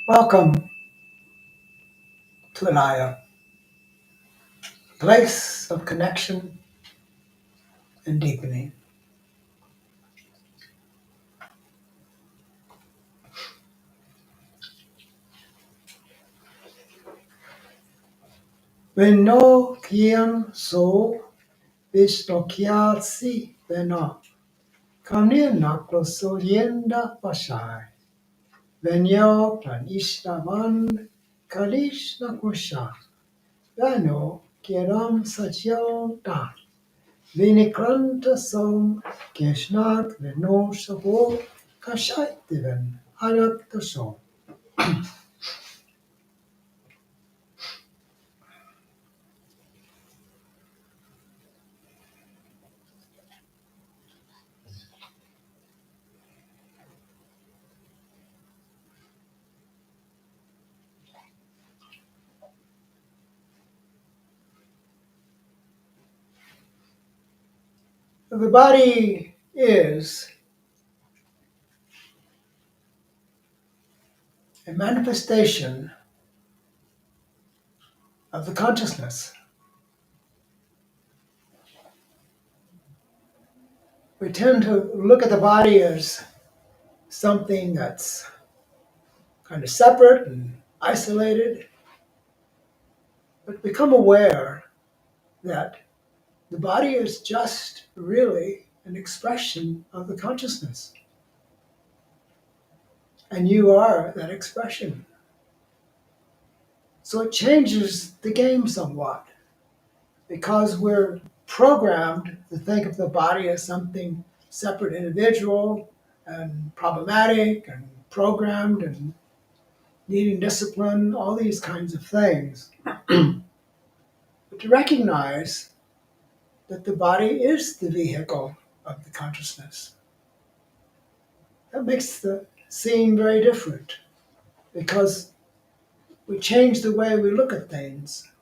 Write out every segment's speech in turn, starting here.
Welcome to Alaya, a place of connection and deepening. Veno kiam so visnokiasi veno, kamnia naklo so yenda pashai, venyo plan ishnavan kalishna kusha, veno kiram satyo dan, vinikranta som keshnat veno sabo kashaitiven ayak so. The body is a manifestation of the consciousness. We tend to look at the body as something that's kind of separate and isolated, but become aware that the body is just really an expression of the consciousness. And you are that expression. So it changes the game somewhat because we're programmed to think of the body as something separate individual and problematic and programmed and needing discipline, all these kinds of things. But to recognize that the body is the vehicle of the consciousness, that makes the scene very different because we change the way we look at things.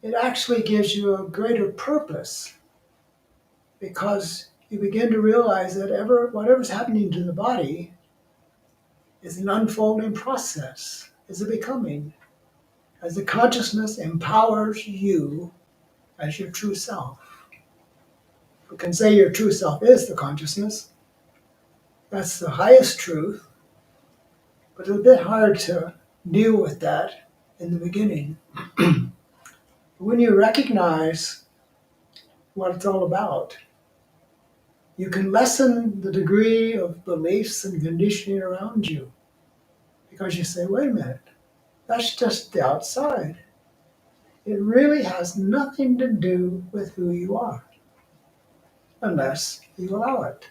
It actually gives you a greater purpose because you begin to realize that whatever's happening to the body is an unfolding process, is a becoming, as the consciousness empowers you as your true self. We can say your true self is the consciousness. That's the highest truth, but it's a bit hard to deal with that in the beginning. When you recognize what it's all about, you can lessen the degree of beliefs and conditioning around you because you say, wait a minute, that's just the outside. It really has nothing to do with who you are unless you allow it.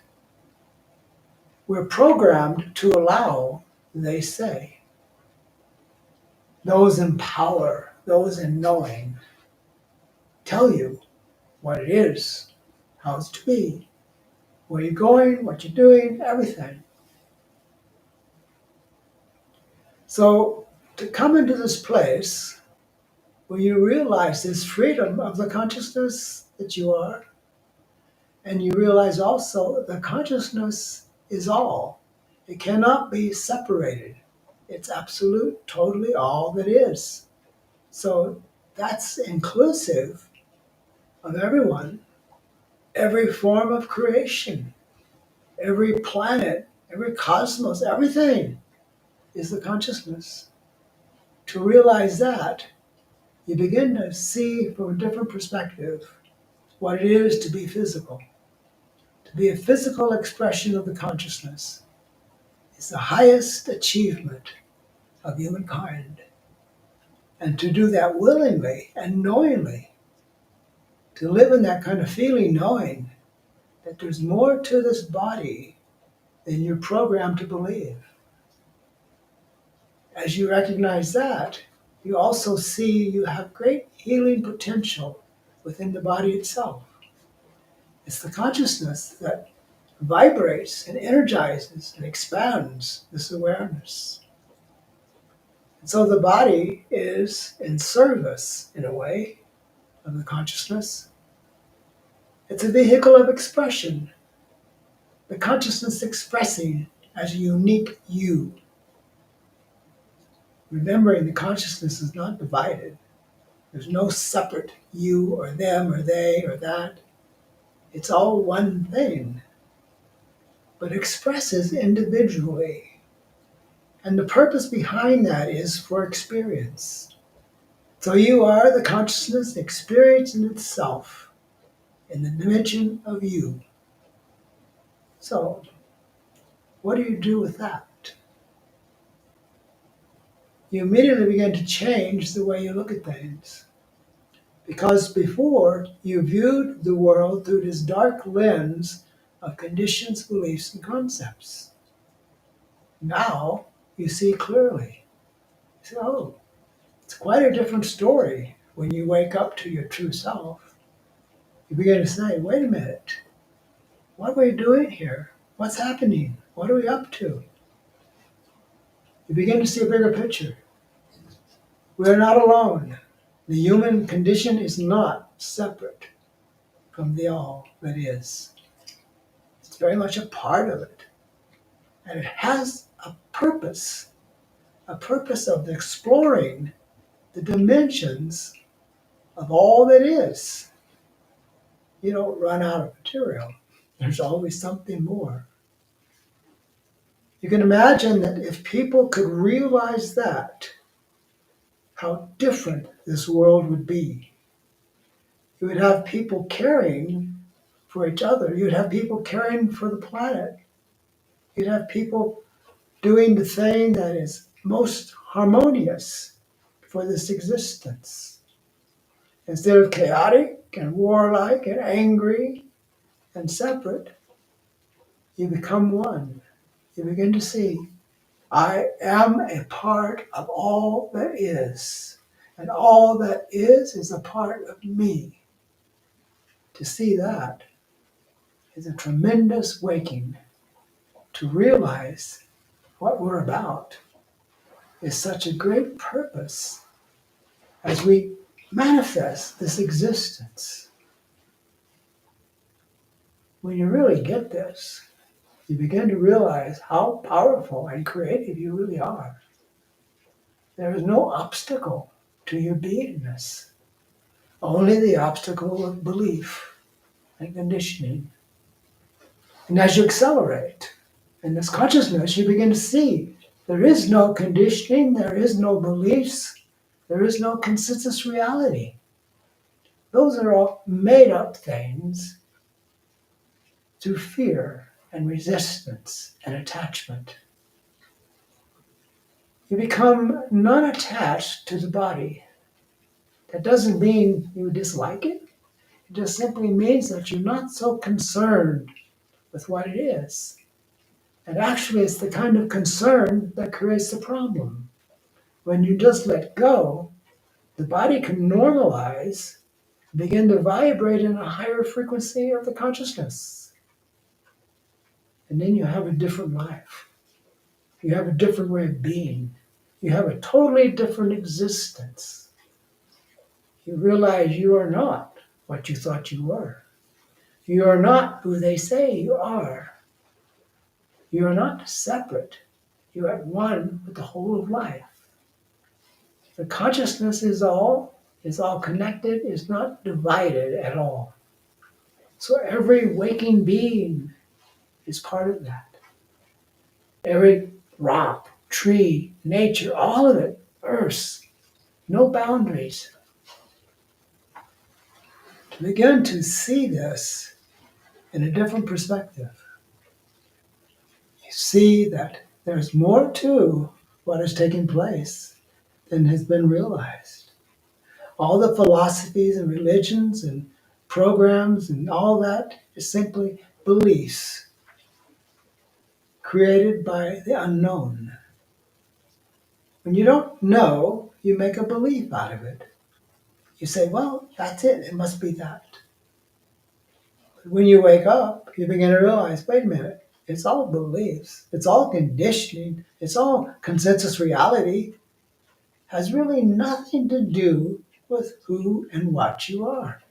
We're programmed to allow, they say. Those in power, those in knowing, tell you what it is, how it's to be, where you're going, what you're doing, everything. So to come into this place where you realize this freedom of the consciousness that you are, and you realize also the consciousness is all. It cannot be separated. It's absolute, totally all that is. So that's inclusive of everyone, every form of creation, every planet, every cosmos, everything is the consciousness. To realize that, you begin to see from a different perspective what it is to be physical. To be a physical expression of the consciousness is the highest achievement of humankind. And to do that willingly and knowingly, to live in that kind of feeling, knowing that there's more to this body than you're programmed to believe. As you recognize that, you also see you have great healing potential within the body itself. It's the consciousness that vibrates and energizes and expands this awareness. And so the body is in service, in a way, of the consciousness. It's a vehicle of expression. The consciousness expressing as a unique you. Remembering the consciousness is not divided. There's no separate you or them or they or that. It's all one thing, but expresses individually. And the purpose behind that is for experience. So you are the consciousness experiencing itself in the dimension of you. So, what do you do with that? You immediately begin to change the way you look at things. Because before, you viewed the world through this dark lens of conditions, beliefs, and concepts. Now, you see clearly. You say, oh, it's quite a different story when you wake up to your true self. You begin to say, wait a minute, what are we doing here? What's happening? What are we up to? You begin to see a bigger picture. We are not alone. The human condition is not separate from the all that is. It's very much a part of it. And it has a purpose of exploring the dimensions of all that is. You don't run out of material. There's always something more. You can imagine that if people could realize that, how different this world would be. You would have people caring for each other. You'd have people caring for the planet. You'd have people doing the thing that is most harmonious for this existence. Instead of chaotic and warlike and angry and separate, you become one. You begin to see, I am a part of all that is, and all that is a part of me. To see that is a tremendous waking. To realize what we're about is such a great purpose as we manifest this existence. When you really get this, you begin to realize how powerful and creative you really are. There is no obstacle to your beingness, only the obstacle of belief and conditioning. And as you accelerate in this consciousness, you begin to see there is no conditioning, there is no beliefs, there is no consensus reality. Those are all made up things through fear and resistance and attachment. You become non attached to the body. That doesn't mean you dislike it. It just simply means that you're not so concerned with what it is. And actually, it's the kind of concern that creates the problem. When you just let go, the body can normalize, begin to vibrate in a higher frequency of the consciousness. And then you have a different life. You have a different way of being. You have a totally different existence. You realize you are not what you thought you were. You are not who they say you are. You are not separate. You are at one with the whole of life. The consciousness is all connected, is not divided at all. So every waking being is part of that. Every rock, tree, nature, all of it, earth, no boundaries. To begin to see this in a different perspective, you see that there's more to what is taking place than has been realized. All the philosophies and religions and programs and all that is simply beliefs created by the unknown. When you don't know, you make a belief out of it. You say, well, that's it. It must be that. But when you wake up, you begin to realize, wait a minute, it's all beliefs. It's all conditioning. It's all consensus reality. Has really nothing to do with who and what you are.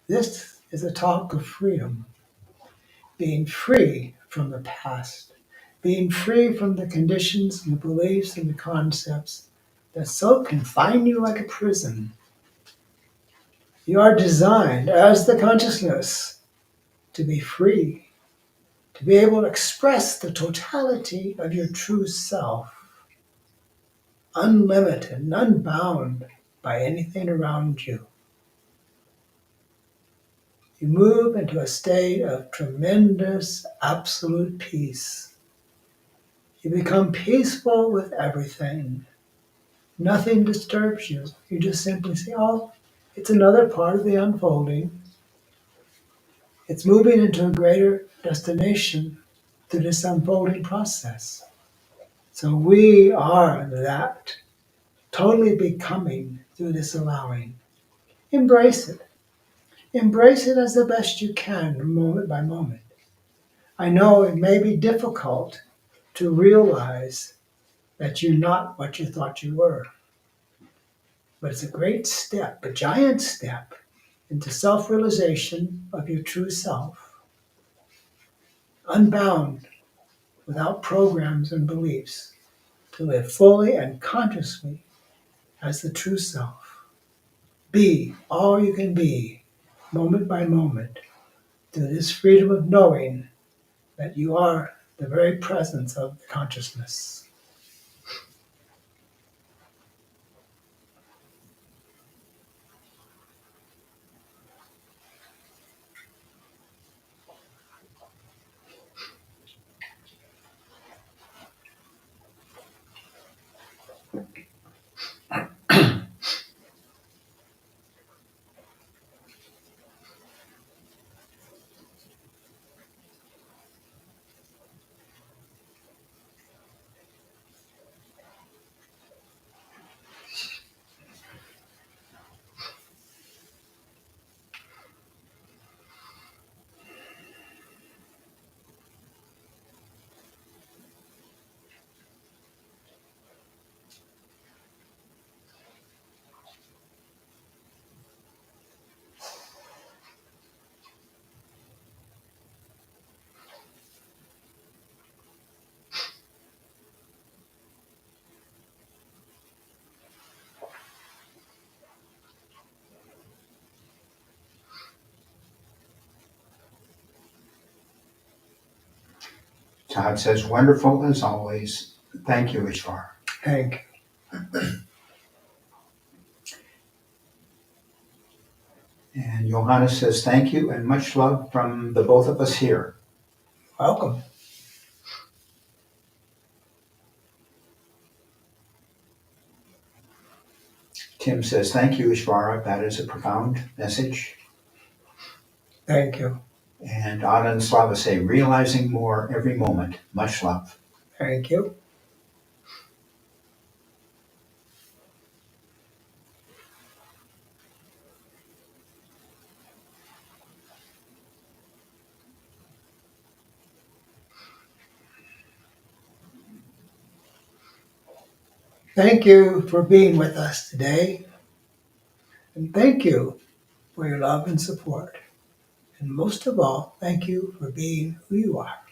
This is a talk of freedom, being free from the past, being free from the conditions and the beliefs and the concepts that so confine you like a prison. You are designed as the consciousness to be free, to be able to express the totality of your true self, unlimited and unbound by anything around you. You move into a state of tremendous absolute peace. You become peaceful with everything. Nothing disturbs you. You just simply say, oh, it's another part of the unfolding. It's moving into a greater destination through this unfolding process. So we are that, totally becoming through this allowing. Embrace it. Embrace it as the best you can, moment by moment. I know it may be difficult to realize that you're not what you thought you were, but it's a great step, a giant step into self-realization of your true self, unbound, without programs and beliefs, to live fully and consciously as the true self. Be all you can be, moment by moment, through this freedom of knowing that you are the very presence of consciousness. Todd says, wonderful as always. Thank you, Ishvara. Hank, And Johanna says, thank you and much love from the both of us here. welcome. Tim says, thank you, Ishvara. That is a profound message. Thank you. And Anna and Slava say, realizing more every moment. Much love. Thank you. Thank you for being with us today. And thank you for your love and support. And most of all, thank you for being who you are.